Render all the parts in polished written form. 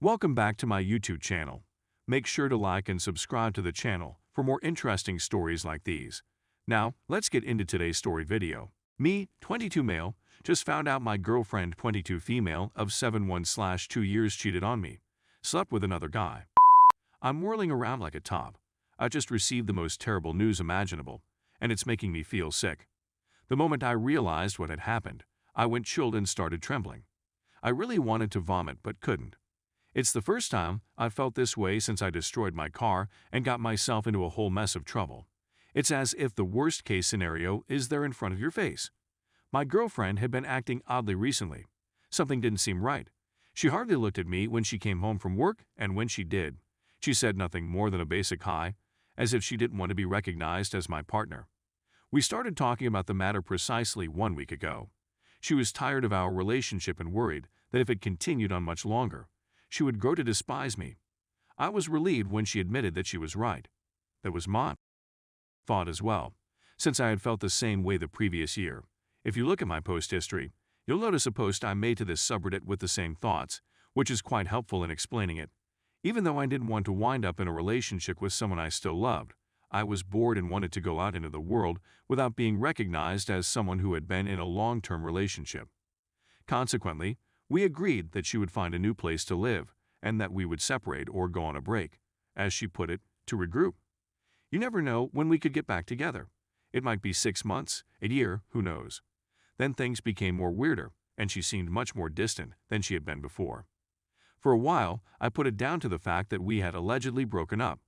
Welcome back to my YouTube channel. Make sure to like and subscribe to the channel for more interesting stories like these. Now, let's get into today's story video. Me, 22 male, just found out my girlfriend, 22 female, of 7/1/2 years cheated on me. Slept with another guy. I'm whirling around like a top. I just received the most terrible news imaginable, and it's making me feel sick. The moment I realized what had happened, I went chilled and started trembling. I really wanted to vomit but couldn't. It's the first time I've felt this way since I destroyed my car and got myself into a whole mess of trouble. It's as if the worst-case scenario is there in front of your face. My girlfriend had been acting oddly recently. Something didn't seem right. She hardly looked at me when she came home from work, and when she did, she said nothing more than a basic hi, as if she didn't want to be recognized as my partner. We started talking about the matter precisely 1 week ago. She was tired of our relationship and worried that if it continued on much longer, she would grow to despise me. I was relieved when she admitted that she was right. That was my thought as well, since I had felt the same way the previous year. If you look at my post history, you'll notice a post I made to this subreddit with the same thoughts, which is quite helpful in explaining it. Even though I didn't want to wind up in a relationship with someone I still loved, I was bored and wanted to go out into the world without being recognized as someone who had been in a long-term relationship. Consequently, we agreed that she would find a new place to live and that we would separate or go on a break, as she put it, to regroup. You never know when we could get back together. It might be 6 months, a year, who knows. Then things became more weirder, and she seemed much more distant than she had been before. For a while, I put it down to the fact that we had allegedly broken up.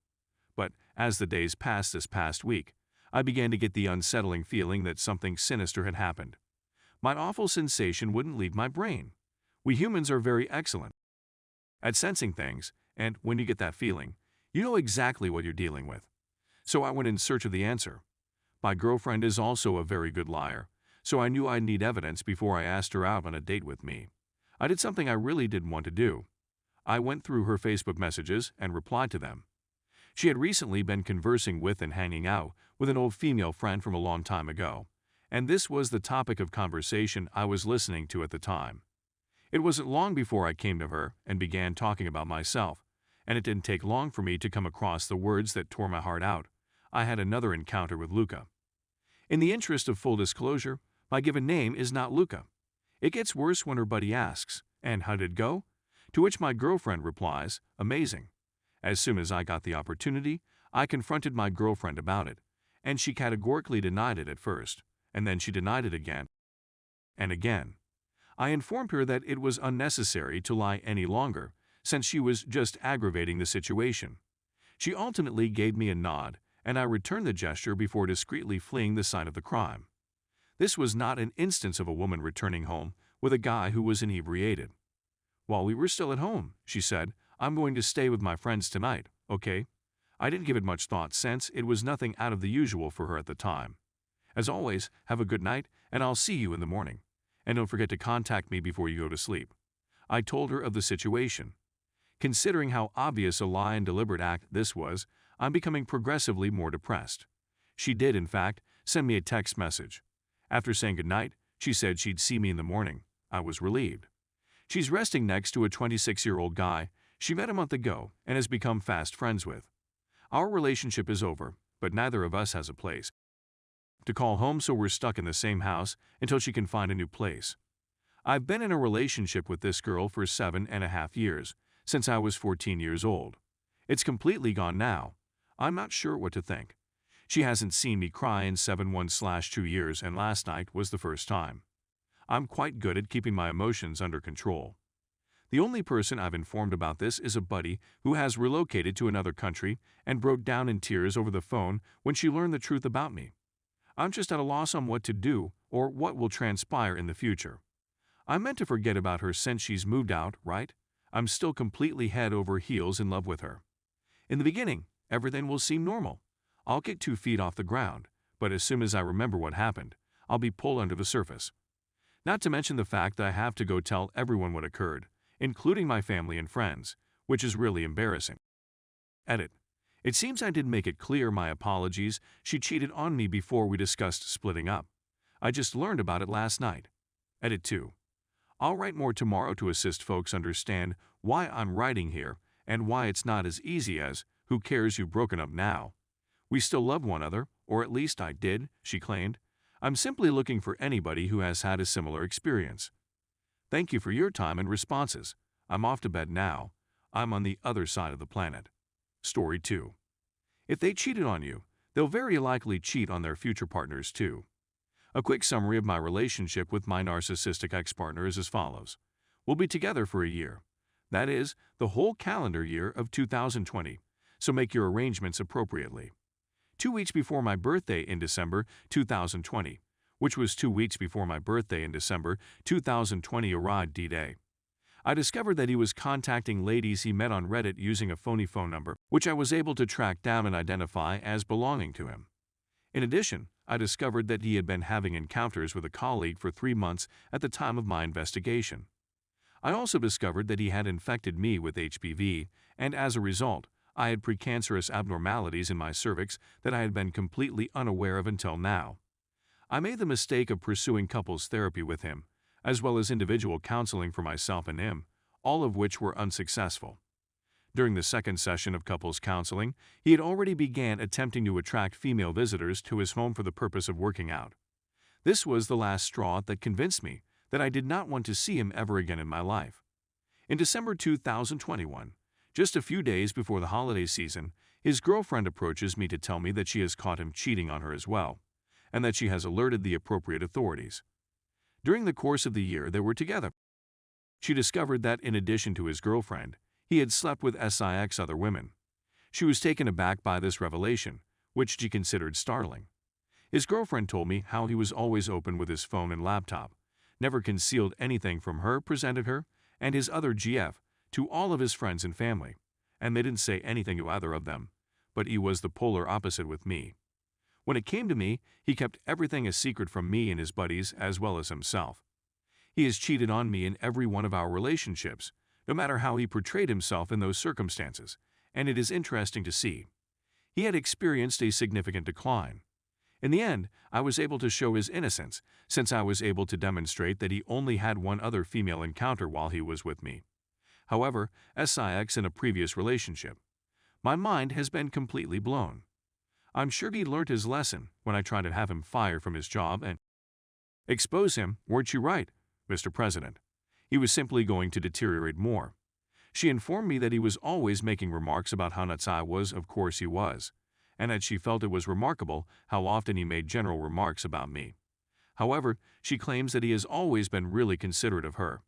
But as the days passed this past week, I began to get the unsettling feeling that something sinister had happened. My awful sensation wouldn't leave my brain. We humans are very excellent at sensing things, and when you get that feeling, you know exactly what you're dealing with. So I went in search of the answer. My girlfriend is also a very good liar, so I knew I'd need evidence before I asked her out on a date with me. I did something I really didn't want to do. I went through her Facebook messages and replied to them. She had recently been conversing with and hanging out with an old female friend from a long time ago, and this was the topic of conversation I was listening to at the time. It wasn't long before I came to her and began talking about myself, and it didn't take long for me to come across the words that tore my heart out. I had another encounter with Luca. In the interest of full disclosure, my given name is not Luca. It gets worse when her buddy asks, "And how did it go?" To which my girlfriend replies, "Amazing." As soon as I got the opportunity, I confronted my girlfriend about it, and she categorically denied it at first, and then she denied it again and again. I informed her that it was unnecessary to lie any longer, since she was just aggravating the situation. She ultimately gave me a nod, and I returned the gesture before discreetly fleeing the site of the crime. This was not an instance of a woman returning home with a guy who was inebriated. While we were still at home, she said, "I'm going to stay with my friends tonight, okay?" I didn't give it much thought since it was nothing out of the usual for her at the time. As always, have a good night, and I'll see you in the morning. And don't forget to contact me before you go to sleep. I told her of the situation. Considering how obvious a lie and deliberate act this was, I'm becoming progressively more depressed. She did, in fact, send me a text message. After saying goodnight, she said she'd see me in the morning. I was relieved. She's resting next to a 26-year-old guy she met a month ago and has become fast friends with. Our relationship is over, but neither of us has a place to call home, so we're stuck in the same house until she can find a new place. I've been in a relationship with this girl for 7.5 years, since I was 14 years old. It's completely gone now. I'm not sure what to think. She hasn't seen me cry in 7/1/2 years, and last night was the first time. I'm quite good at keeping my emotions under control. The only person I've informed about this is a buddy who has relocated to another country and broke down in tears over the phone when she learned the truth about me. I'm just at a loss on what to do or what will transpire in the future. I meant to forget about her since she's moved out, right? I'm still completely head over heels in love with her. In the beginning, everything will seem normal. I'll get 2 feet off the ground, but as soon as I remember what happened, I'll be pulled under the surface. Not to mention the fact that I have to go tell everyone what occurred, including my family and friends, which is really embarrassing. Edit. It seems I didn't make it clear my apologies. She cheated on me before we discussed splitting up. I just learned about it last night. Edit 2. I'll write more tomorrow to assist folks understand why I'm writing here and why it's not as easy as, who cares, you've broken up now. We still love one another, or at least I did, she claimed. I'm simply looking for anybody who has had a similar experience. Thank you for your time and responses. I'm off to bed now. I'm on the other side of the planet. Story 2. If they cheated on you, they'll very likely cheat on their future partners too. A quick summary of my relationship with my narcissistic ex-partner is as follows. We'll be together for a year. That is, the whole calendar year of 2020, so make your arrangements appropriately. 2 weeks before my birthday in December 2020, which was 2 weeks before my birthday in December 2020 arrived D-Day, I discovered that he was contacting ladies he met on Reddit using a phony phone number, which I was able to track down and identify as belonging to him. In addition, I discovered that he had been having encounters with a colleague for 3 months at the time of my investigation. I also discovered that he had infected me with HPV, and as a result, I had precancerous abnormalities in my cervix that I had been completely unaware of until now. I made the mistake of pursuing couples therapy with him, as well as individual counseling for myself and him, all of which were unsuccessful. During the second session of couples counseling, he had already began attempting to attract female visitors to his home for the purpose of working out. This was the last straw that convinced me that I did not want to see him ever again in my life. In December 2021, just a few days before the holiday season, his girlfriend approaches me to tell me that she has caught him cheating on her as well, and that she has alerted the appropriate authorities. During the course of the year they were together, she discovered that in addition to his girlfriend, he had slept with 6 other women. She was taken aback by this revelation, which she considered startling. His girlfriend told me how he was always open with his phone and laptop, never concealed anything from her, presented her, and his other GF, to all of his friends and family, and they didn't say anything to either of them, but he was the polar opposite with me. When it came to me, he kept everything a secret from me and his buddies as well as himself. He has cheated on me in every one of our relationships, no matter how he portrayed himself in those circumstances, and it is interesting to see. He had experienced a significant decline. In the end, I was able to show his innocence, since I was able to demonstrate that he only had one other female encounter while he was with me. However, SIX in a previous relationship. My mind has been completely blown. I'm sure he learned his lesson when I tried to have him fired from his job and expose him. Weren't you right, Mr. President? He was simply going to deteriorate more. She informed me that he was always making remarks about how nuts I was, of course he was, and that she felt it was remarkable how often he made general remarks about me. However, she claims that he has always been really considerate of her.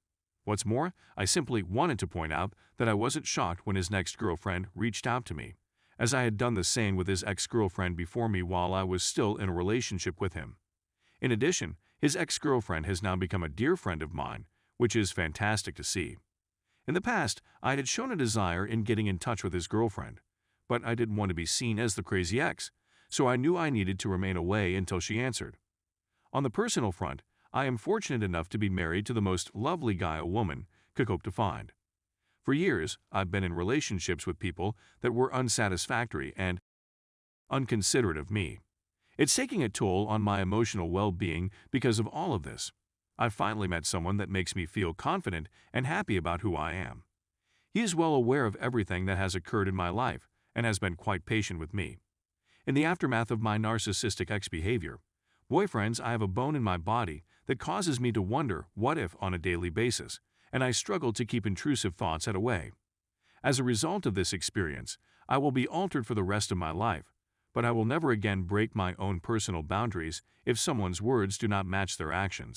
What's more, I simply wanted to point out that I wasn't shocked when his next girlfriend reached out to me, as I had done the same with his ex-girlfriend before me while I was still in a relationship with him. In addition, his ex-girlfriend has now become a dear friend of mine, which is fantastic to see. In the past, I had shown a desire in getting in touch with his girlfriend, but I didn't want to be seen as the crazy ex, so I knew I needed to remain away until she answered. On the personal front, I am fortunate enough to be married to the most lovely guy a woman could hope to find. For years, I've been in relationships with people that were unsatisfactory and unconsiderate of me. It's taking a toll on my emotional well-being because of all of this. I've finally met someone that makes me feel confident and happy about who I am. He is well aware of everything that has occurred in my life and has been quite patient with me. In the aftermath of my narcissistic ex-behavior, boyfriends, I have a bone in my body that causes me to wonder what if on a daily basis, and I struggle to keep intrusive thoughts at bay. As a result of this experience, I will be altered for the rest of my life, but I will never again break my own personal boundaries if someone's words do not match their actions.